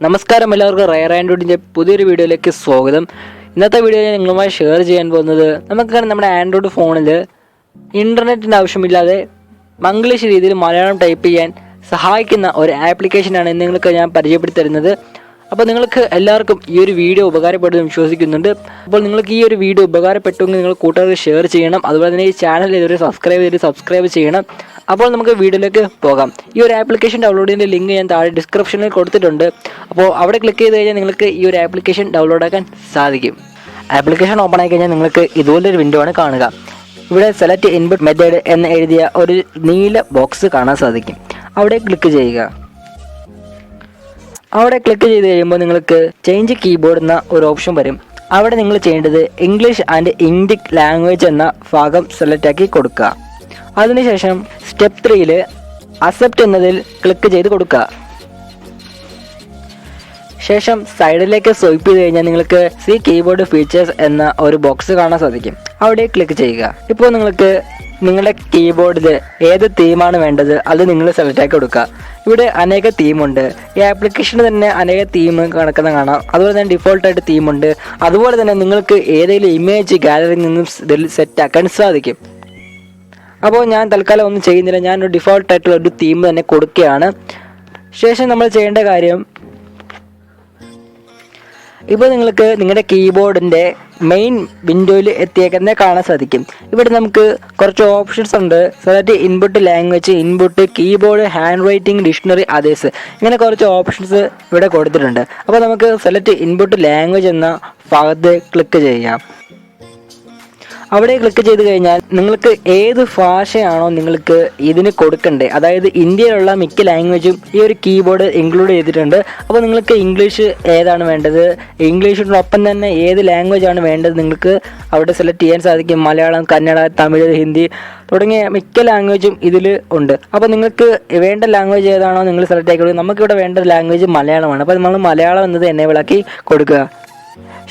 നമസ്കാരം എല്ലാവർക്കും റയർ ആൻഡ്രോയിഡിൻ്റെ പുതിയൊരു വീഡിയോയിലേക്ക് സ്വാഗതം. ഇന്നത്തെ വീഡിയോയിൽ നിങ്ങളുമായി ഷെയർ ചെയ്യാൻ പോകുന്നത് നമുക്ക് നമ്മുടെ ആൻഡ്രോയിഡ് ഫോണിൽ ഇൻ്റർനെറ്റിൻ്റെ ആവശ്യമില്ലാതെ മംഗ്ലീഷ് രീതിയിൽ മലയാളം ടൈപ്പ് ചെയ്യാൻ സഹായിക്കുന്ന ഒരു ആപ്ലിക്കേഷനാണ് നിങ്ങൾക്ക് ഞാൻ പരിചയപ്പെടുത്തി തരുന്നത്. അപ്പോൾ നിങ്ങൾക്ക് എല്ലാവർക്കും ഈ ഒരു വീഡിയോ ഉപകാരപ്പെടുമെന്ന് വിശ്വസിക്കുന്നുണ്ട്. അപ്പോൾ നിങ്ങൾക്ക് ഈ ഒരു വീഡിയോ ഉപകാരപ്പെട്ടുവെങ്കിൽ നിങ്ങൾ കൂട്ടുകാർക്ക് ഷെയർ ചെയ്യണം. അതുപോലെ തന്നെ ഈ ചാനൽ ഇതുവരെ സബ്സ്ക്രൈബ് ചെയ്യണം. അപ്പോൾ നമുക്ക് വീഡിയോയിലേക്ക് പോകാം. ഈ ഒരു ആപ്ലിക്കേഷൻ ഡൗൺലോഡ് ചെയ്യുന്ന ലിങ്ക് ഞാൻ താഴെ ഡിസ്ക്രിപ്ഷനിൽ കൊടുത്തിട്ടുണ്ട്. അപ്പോൾ അവിടെ ക്ലിക്ക് ചെയ്ത് കഴിഞ്ഞാൽ നിങ്ങൾക്ക് ഈ ഒരു ആപ്ലിക്കേഷൻ ഡൗൺലോഡ് ആക്കാൻ സാധിക്കും. ആപ്ലിക്കേഷൻ ഓപ്പൺ ആയി കഴിഞ്ഞാൽ നിങ്ങൾക്ക് ഇതുപോലൊരു വിൻഡോ ആണ് കാണുക. ഇവിടെ സെലക്ട് ഇൻപുട്ട് മെത്തേഡ് എന്ന് എഴുതിയ ഒരു നീല ബോക്സ് കാണാൻ സാധിക്കും. അവിടെ ക്ലിക്ക് ചെയ്യുക. അവിടെ ക്ലിക്ക് ചെയ്ത് കഴിയുമ്പോൾ നിങ്ങൾക്ക് ചേഞ്ച് കീബോർഡ് എന്ന ഒരു ഓപ്ഷൻ വരും. അവിടെ നിങ്ങൾ ചെയ്യേണ്ടത് ഇംഗ്ലീഷ് ആൻഡ് ഇൻഡിക് ലാംഗ്വേജ് എന്ന ഭാഗം സെലക്ട് ആക്കി കൊടുക്കുക. അതിനുശേഷം സ്റ്റെപ്പ് 3 അക്സെപ്റ്റ് എന്നതിൽ ക്ലിക്ക് ചെയ്ത് കൊടുക്കുക. ശേഷം സൈഡിലേക്ക് സ്വൈപ്പ് ചെയ്ത് കഴിഞ്ഞാൽ നിങ്ങൾക്ക് സി കീബോർഡ് ഫീച്ചേഴ്സ് എന്ന ഒരു ബോക്സ് കാണാൻ സാധിക്കും. അവിടെ ക്ലിക്ക് ചെയ്യുക. ഇപ്പോൾ നിങ്ങൾക്ക് നിങ്ങളുടെ കീബോർഡിൽ ഏത് തീമാണ് വേണ്ടത് അത് നിങ്ങൾ സെലക്ട് ആക്കി കൊടുക്കുക. ഇവിടെ അനേക തീമുണ്ട്. ഈ ആപ്ലിക്കേഷന് തന്നെ അനേക തീം കിടക്കുന്ന കാണാം. അതുപോലെ തന്നെ ഡിഫോൾട്ടായിട്ട് തീമുണ്ട്. അതുപോലെ തന്നെ നിങ്ങൾക്ക് ഏതെങ്കിലും ഇമേജ് ഗാലറിയിൽ നിന്നും ഇതിൽ സെറ്റ് ആക്കാൻ സാധിക്കും. അപ്പോൾ ഞാൻ തൽക്കാലം ഒന്നും ചെയ്യുന്നില്ല. ഞാനൊരു ഡിഫോൾട്ടായിട്ടുള്ള ഒരു തീം തന്നെ കൊടുക്കുകയാണ്. ശേഷം നമ്മൾ ചെയ്യേണ്ട കാര്യം, ഇപ്പോൾ നിങ്ങൾക്ക് നിങ്ങളുടെ കീബോർഡിൻ്റെ മെയിൻ വിൻഡോയിൽ എത്തിയേക്കുന്നത് കാണാൻ സാധിക്കും. ഇവിടെ നമുക്ക് കുറച്ച് ഓപ്ഷൻസ് ഉണ്ട്. Select input language, input, keyboard, hand writing, dictionary, others, ഇങ്ങനെ കുറച്ച് ഓപ്ഷൻസ് ഇവിടെ കൊടുത്തിട്ടുണ്ട്. അപ്പോൾ നമുക്ക് സെലക്ട് ഇൻപുട്ട് ലാംഗ്വേജ് എന്ന ഭാഗത്ത് ക്ലിക്ക് ചെയ്യാം. അവിടെ ക്ലിക്ക് ചെയ്ത് കഴിഞ്ഞാൽ നിങ്ങൾക്ക് ഏത് ഭാഷയാണോ നിങ്ങൾക്ക് ഇതിന് കൊടുക്കേണ്ടത്, അതായത് ഇന്ത്യയിലുള്ള മിക്ക ലാംഗ്വേജും ഈ ഒരു കീബോർഡ് ഇൻക്ലൂഡ് ചെയ്തിട്ടുണ്ട്. അപ്പോൾ നിങ്ങൾക്ക് ഇംഗ്ലീഷ് ഏതാണ് വേണ്ടത്, ഇംഗ്ലീഷിനൊപ്പം തന്നെ ഏത് ലാംഗ്വേജ് ആണ് വേണ്ടത് നിങ്ങൾക്ക് അവിടെ സെലക്ട് ചെയ്യാൻ സാധിക്കും. മലയാളം, കന്നഡ, തമിഴ്, ഹിന്ദി തുടങ്ങിയ മിക്ക ലാംഗ്വേജും ഇതിൽ ഉണ്ട്. അപ്പോൾ നിങ്ങൾക്ക് വേണ്ട ലാംഗ്വേജ് ഏതാണോ നിങ്ങൾ സെലക്ട് ആക്കി കൊടുക്കുക. നമുക്കിവിടെ വേണ്ട ലാംഗ്വേജ് മലയാളമാണ്. അപ്പോൾ നമ്മൾ മലയാളം എന്നത് എനേബിൾ ആക്കി കൊടുക്കുക.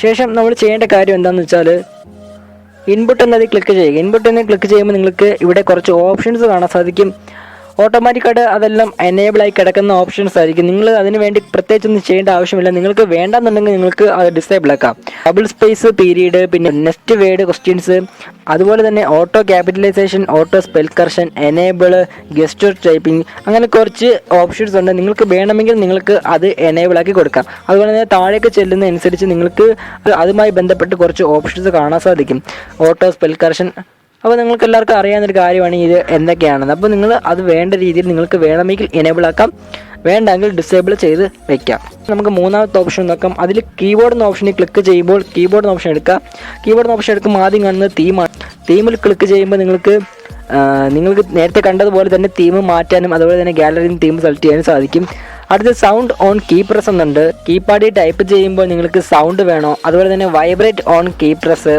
ശേഷം നമ്മൾ ചെയ്യേണ്ട കാര്യം എന്താണെന്ന് വെച്ചാൽ ഇൻപുട്ട് എന്നതിൽ ക്ലിക്ക് ചെയ്യുക. ഇൻപുട്ട് എന്നതിൽ ക്ലിക്ക് ചെയ്യുമ്പോൾ നിങ്ങൾക്ക് ഇവിടെ കുറച്ച് ഓപ്ഷൻസ് കാണാൻ സാധിക്കും. ഓട്ടോമാറ്റിക്കായിട്ട് അതെല്ലാം എനേബിൾ ആയി കിടക്കുന്ന ഓപ്ഷൻസ് ആയിരിക്കും. നിങ്ങൾ അതിന് വേണ്ടി പ്രത്യേകിച്ചൊന്നും ചെയ്യേണ്ട ആവശ്യമില്ല. നിങ്ങൾക്ക് വേണ്ടെന്നുണ്ടെങ്കിൽ നിങ്ങൾക്ക് അത് ഡിസേബിൾ ആക്കാം. ഡബിൾ സ്പേസ്, പീരീഡ്, പിന്നെ നെക്സ്റ്റ് വേർഡ് ക്വസ്റ്റ്യൻസ്, അതുപോലെ തന്നെ auto capitalization, auto spell correction, enable, gesture typing, അങ്ങനെ കുറച്ച് ഓപ്ഷൻസ് ഉണ്ട്. നിങ്ങൾക്ക് വേണമെങ്കിൽ നിങ്ങൾക്ക് അത് എനേബിൾ ആക്കി കൊടുക്കാം. അതുപോലെ തന്നെ താഴേക്ക് ചെല്ലുന്നതനുസരിച്ച് നിങ്ങൾക്ക് അതുമായി ബന്ധപ്പെട്ട് കുറച്ച് ഓപ്ഷൻസ് കാണാൻ സാധിക്കും. ഓട്ടോ സ്പെൽ കറക്ഷൻ, അപ്പോൾ നിങ്ങൾക്ക് എല്ലാവർക്കും അറിയാവുന്നൊരു കാര്യമാണ് ഇത് എന്തൊക്കെയാണെന്ന്. അപ്പോൾ നിങ്ങൾ അത് വേണ്ട രീതിയിൽ നിങ്ങൾക്ക് വേണമെങ്കിൽ എനേബിൾ ആക്കാം, വേണ്ടെങ്കിൽ ഡിസേബിൾ ചെയ്ത് വെക്കാം. നമുക്ക് മൂന്നാമത്തെ ഓപ്ഷൻ നോക്കാം. അതിൽ കീബോർഡ് എന്ന ഓപ്ഷനിൽ ക്ലിക്ക് ചെയ്യുമ്പോൾ കീബോർഡ് ഓപ്ഷൻ എടുക്കുക. കീബോർഡ് ഓപ്ഷൻ എടുക്കുമ്പോൾ ആദ്യം കാണുന്നത് തീമാണ്. തീമിൽ ക്ലിക്ക് ചെയ്യുമ്പോൾ നിങ്ങൾക്ക് നേരത്തെ കണ്ടതുപോലെ തന്നെ തീം മാറ്റാനും അതുപോലെ തന്നെ ഗാലറിയിൽ നിന്ന് തീം സെലക്ട് ചെയ്യാനും സാധിക്കും. അടുത്ത സൗണ്ട് ഓൺ കീ പ്രസ് എന്നുണ്ട്. കീപാഡിൽ ടൈപ്പ് ചെയ്യുമ്പോൾ നിങ്ങൾക്ക് സൗണ്ട് വേണോ, അതുപോലെ തന്നെ vibrate on key press,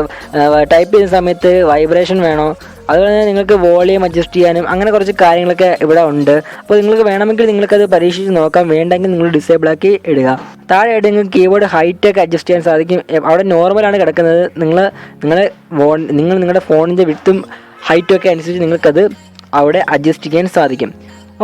type ചെയ്യുന്ന സമയത്ത് വൈബ്രേഷൻ വേണോ, അതുപോലെ തന്നെ നിങ്ങൾക്ക് വോളിയം അഡ്ജസ്റ്റ് ചെയ്യാനും അങ്ങനെ കുറച്ച് കാര്യങ്ങളൊക്കെ ഇവിടെ ഉണ്ട്. അപ്പോൾ നിങ്ങൾക്ക് വേണമെങ്കിൽ നിങ്ങൾക്കത് പരീക്ഷിച്ച് നോക്കാം. വേണ്ടെങ്കിൽ നിങ്ങൾ ഡിസേബിൾ ആക്കി ഇടുക. താഴെയായിട്ട് നിങ്ങൾക്ക് കീബോർഡ് ഹൈറ്റൊക്കെ അഡ്ജസ്റ്റ് ചെയ്യാൻ സാധിക്കും. അവിടെ നോർമലാണ് കിടക്കുന്നത്. നിങ്ങളുടെ ഫോണിൻ്റെ വിഡ്ത്തും ഹൈറ്റും ഒക്കെ അനുസരിച്ച് നിങ്ങൾക്കത് അവിടെ അഡ്ജസ്റ്റ് ചെയ്യാൻ സാധിക്കും.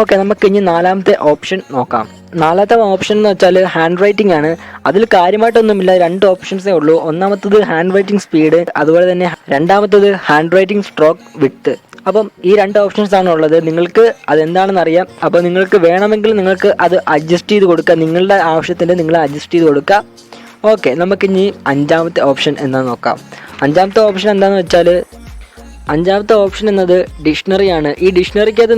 ഓക്കെ, നമുക്ക് ഇനി നാലാമത്തെ ഓപ്ഷൻ നോക്കാം. നാലാമത്തെ ഓപ്ഷൻ എന്ന് വെച്ചാൽ ഹാൻഡ് റൈറ്റിംഗ് ആണ്. അതിൽ കാര്യമായിട്ടൊന്നുമില്ല, 2 ഓപ്ഷൻസേ ഉള്ളൂ. ഒന്നാമത്തത് ഹാൻഡ് റൈറ്റിംഗ് സ്പീഡ്, അതുപോലെ തന്നെ രണ്ടാമത്തത് ഹാൻഡ് റൈറ്റിംഗ് സ്ട്രോക്ക് വിഡ്ത്ത്. അപ്പം ഈ 2 ഓപ്ഷൻസ് ആണ് ഉള്ളത്. നിങ്ങൾക്ക് അതെന്താണെന്ന് അറിയാം. അപ്പോൾ നിങ്ങൾക്ക് വേണമെങ്കിൽ നിങ്ങൾക്ക് അത് അഡ്ജസ്റ്റ് ചെയ്ത് കൊടുക്കുക. നിങ്ങളുടെ ആവശ്യത്തിന് നിങ്ങൾ അഡ്ജസ്റ്റ് ചെയ്ത് കൊടുക്കുക. ഓക്കെ, നമുക്കിനി 5ാമത്തെ ഓപ്ഷൻ എന്താണെന്ന് നോക്കാം. 5ാമത്തെ ഓപ്ഷൻ എന്താണെന്ന് വെച്ചാൽ എന്നത് ഡിക്ഷണറിയാണ്. ഈ ഡിക്ഷണറിക്കകത്ത്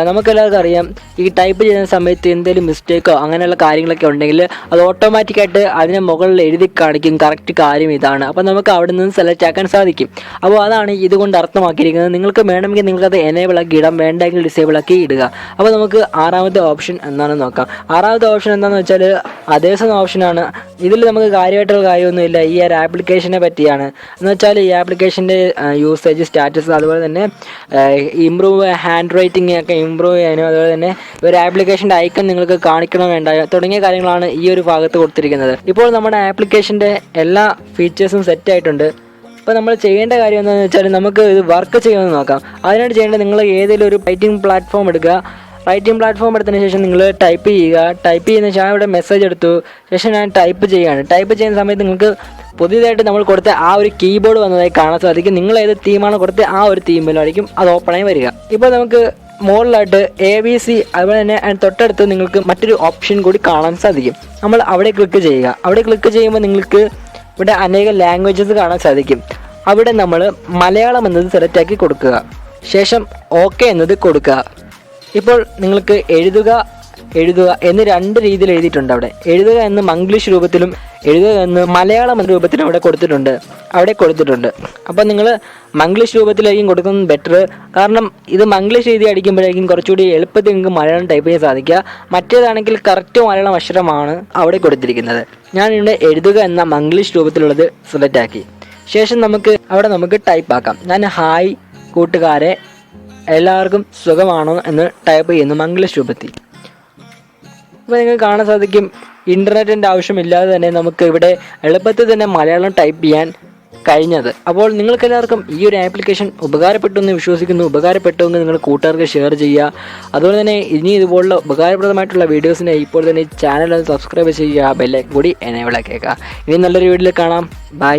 നമുക്കെല്ലാവർക്കും അറിയാം, ഈ ടൈപ്പ് ചെയ്യുന്ന സമയത്ത് എന്തെങ്കിലും മിസ്റ്റേക്കോ അങ്ങനെയുള്ള കാര്യങ്ങളൊക്കെ ഉണ്ടെങ്കിൽ അത് ഓട്ടോമാറ്റിക്കായിട്ട് അതിനെ മുകളിൽ എഴുതി കാണിക്കും കറക്റ്റ് കാര്യം ഇതാണ്. അപ്പോൾ നമുക്ക് അവിടെ നിന്ന് സെലക്ട് ആക്കാൻ സാധിക്കും. അപ്പോൾ അതാണ് ഇതുകൊണ്ട് അർത്ഥമാക്കിയിരിക്കുന്നത്. നിങ്ങൾക്ക് വേണമെങ്കിൽ നിങ്ങൾക്കത് എനേബിൾ ആക്കി ഇടാം, വേണ്ടെങ്കിൽ ഡിസേബിൾ ആക്കി ഇടുക. അപ്പോൾ നമുക്ക് 6ാമത്തെ ഓപ്ഷൻ എന്താണെന്ന് നോക്കാം. 6ാമത്തെ ഓപ്ഷൻ എന്താണെന്ന് വെച്ചാൽ അതേഴ്സ് എന്ന ഓപ്ഷനാണ്. ഇതിൽ നമുക്ക് കാര്യമായിട്ടുള്ള കാര്യമൊന്നുമില്ല. ഈ ഒരു ആപ്ലിക്കേഷനെ പറ്റിയാണ്. എന്ന് വെച്ചാൽ ഈ ആപ്ലിക്കേഷൻ്റെ യൂസേജ് സ്റ്റാറ്റസ്, അതുപോലെ തന്നെ ഇമ്പ്രൂവ് ഹാൻഡ് റൈറ്റിംഗ് ഒക്കെ ഇമ്പ്രൂവ് ചെയ്യാനും, അതുപോലെ തന്നെ ഒരു ആപ്ലിക്കേഷൻ്റെ ഐക്കൺ നിങ്ങൾക്ക് കാണിക്കണോ വേണ്ട തുടങ്ങിയ കാര്യങ്ങളാണ് ഈ ഒരു ഭാഗത്ത് കൊടുത്തിരിക്കുന്നത്. ഇപ്പോൾ നമ്മുടെ ആപ്ലിക്കേഷൻ്റെ എല്ലാ ഫീച്ചേഴ്സും സെറ്റ് ആയിട്ടുണ്ട്. അപ്പോൾ നമ്മൾ ചെയ്യേണ്ട കാര്യം എന്താണെന്ന് വെച്ചാൽ നമുക്ക് ഇത് വർക്ക് ചെയ്യുമെന്ന് നോക്കാം. അതിനായിട്ട് ചെയ്യേണ്ടത് നിങ്ങൾ ഏതെങ്കിലും ഒരു റൈറ്റിംഗ് പ്ലാറ്റ്ഫോം എടുക്കുക. റൈറ്റിംഗ് പ്ലാറ്റ്ഫോം എടുത്തതിന് ശേഷം നിങ്ങൾ ടൈപ്പ് ചെയ്യുക. ടൈപ്പ് ചെയ്യുന്ന ശേഷം ഇവിടെ മെസ്സേജ് എടുത്തു ശേഷം ഞാൻ ടൈപ്പ് ചെയ്യുകയാണ്. ടൈപ്പ് ചെയ്യുന്ന സമയത്ത് നിങ്ങൾക്ക് പുതിയതായിട്ട് നമ്മൾ കൊടുത്ത ആ ഒരു കീബോർഡ് വന്നതായി കാണാൻ സാധിക്കും. നിങ്ങൾ ഏത് തീമാണ് കൊടുത്ത് ആ ഒരു തീമിലായിരിക്കും അത് ഓപ്പണായി വരിക. ഇപ്പോൾ നമുക്ക് മുകളിലായിട്ട് ABC അതുപോലെ തന്നെ തൊട്ടടുത്ത് നിങ്ങൾക്ക് മറ്റൊരു ഓപ്ഷൻ കൂടി കാണാൻ സാധിക്കും. നമ്മൾ അവിടെ ക്ലിക്ക് ചെയ്യുക. അവിടെ ക്ലിക്ക് ചെയ്യുമ്പോൾ നിങ്ങൾക്ക് ഇവിടെ അനേകം ലാംഗ്വേജസ് കാണാൻ സാധിക്കും. അവിടെ നമ്മൾ മലയാളം എന്നത് സെലക്ട് ആക്കി കൊടുക്കുക. ശേഷം ഓക്കെ എന്നത് കൊടുക്കുക. ഇപ്പോൾ നിങ്ങൾക്ക് എഴുതുക എന്ന് 2 രീതിയിൽ എഴുതിയിട്ടുണ്ട്. എഴുതുക എന്ന് മംഗ്ലീഷ് രൂപത്തിലും എഴുതുക എന്ന് മലയാളം എന്ന രൂപത്തിലും അവിടെ കൊടുത്തിട്ടുണ്ട്. അപ്പോൾ നിങ്ങൾ മംഗ്ലീഷ് രൂപത്തിലായിരിക്കും കൊടുക്കുന്നത് ബെറ്റർ. കാരണം ഇത് മംഗ്ലീഷ് രീതി അടിക്കുമ്പോഴേക്കും കുറച്ചുകൂടി എളുപ്പത്തിൽ നിങ്ങൾക്ക് മലയാളം ടൈപ്പ് ചെയ്യാൻ സാധിക്കുക. മറ്റേതാണെങ്കിൽ കറക്റ്റ് മലയാളം അക്ഷരമാണ് അവിടെ കൊടുത്തിരിക്കുന്നത്. ഞാൻ ഇവിടെ എഴുതുക എന്ന മംഗ്ലീഷ് രൂപത്തിലുള്ളത് സെലക്ട് ആക്കി. ശേഷം നമുക്ക് ടൈപ്പ് ആക്കാം. ഞാൻ ഹായ് കൂട്ടുകാരെ എല്ലാവർക്കും സുഖമാണോ എന്ന് ടൈപ്പ് ചെയ്യുന്നു മംഗ്ലീഷ് രൂപത്തിൽ. അപ്പോൾ നിങ്ങൾക്ക് കാണാൻ സാധിക്കും ഇൻ്റർനെറ്റിൻ്റെ ആവശ്യമില്ലാതെ തന്നെ നമുക്ക് ഇവിടെ എളുപ്പത്തിൽ തന്നെ മലയാളം ടൈപ്പ് ചെയ്യാൻ കഴിഞ്ഞത്. അപ്പോൾ നിങ്ങൾക്കെല്ലാവർക്കും ഈ ഒരു ആപ്ലിക്കേഷൻ ഉപകാരപ്പെട്ടു എന്ന് വിശ്വസിക്കുന്നു. ഉപകാരപ്പെട്ടുവെങ്കിൽ നിങ്ങൾ കൂട്ടുകാർക്ക് ഷെയർ ചെയ്യുക. അതുപോലെ തന്നെ ഇനി ഇതുപോലുള്ള ഉപകാരപ്രദമായിട്ടുള്ള വീഡിയോസിനെ ഇപ്പോൾ തന്നെ ചാനൽ സബ്സ്ക്രൈബ് ചെയ്യുക. ബെല്ലൈക്കൺ കൂടി എനേബിൾ ആക്കിയേക്കുക. ഇനി നല്ലൊരു വീഡിയോയിൽ കാണാം. ബൈ.